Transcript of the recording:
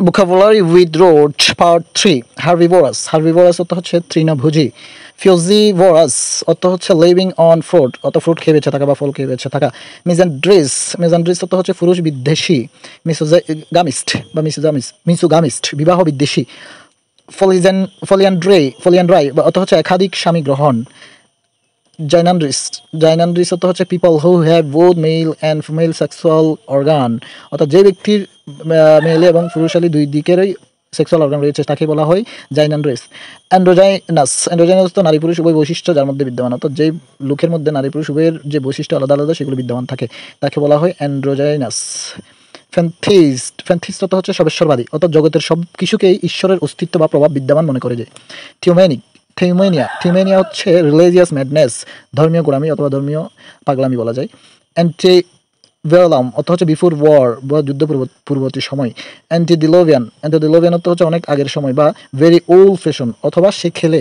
vocabulary with road part 3 herbivorous herbivorous অর্থ হচ্ছে তৃণভোজী ফিউজিভোরাস অর্থ হচ্ছে লিভিং অন ফ্রুট অর্থ ফ্রুট খেয়ে বেঁচে থাকা বা ফল খেয়ে বেঁচে থাকা মিজেন্ড্রিস অর্থ হচ্ছে পুরুষ বিদ্বেষী মিসোগামিস্ট বা মিসোগামিস্ট বিবাহ বিদ্বেষী ফলিয়ান্ড্রাই অর্থ হচ্ছে একাধিক স্বামী গ্রহণ জাইনান্ড্রিস অর্থ হচ্ছে people who have both male and female sexual organ অর্থাৎ যে ব্যক্তির মেলে এবং পুরুষালী দুই দিকেরই সেক্সুয়াল অর্গান রয়েছে তাকে বলা হয় জাইনান্ড্রিস অ্যান্ড্রোজাইনাস তো নারী পুরুষ উভয় বৈশিষ্ট্য যার মধ্যে বিদ্যমান অর্থাৎ যেই লোকের মধ্যে নারী পুরুষ উভয়ের যে বৈশিষ্ট্য আলাদা আলাদা সেগুলো বিদ্যমান থাকে তাকে বলা হয় অ্যান্ড্রোজাইনাস ফ্যান্থিস্ট অর্থ হচ্ছে সবেশ্বরবাদী অর্থাৎ জগতের সব কিছুকেই ঈশ্বরের অস্তিত্ব বা প্রভাব বিদ্যমান মনে করে যায় থিউমেনিয়া হচ্ছে রিলিজিয়াস ম্যাডনেস ধর্মীয় গোড়ামি অথবা ধর্মীয় পাগলামি বলা যায় অ্যান্টিভেলাম অর্থ হচ্ছে বিফোর ওয়ার বা যুদ্ধ পূর্ববর্তী সময় অ্যান্টিডিলোভিয়ান অর্থ হচ্ছে অনেক আগের সময় বা ভেরি ওল্ড ফ্যাশন অথবা সে খেলে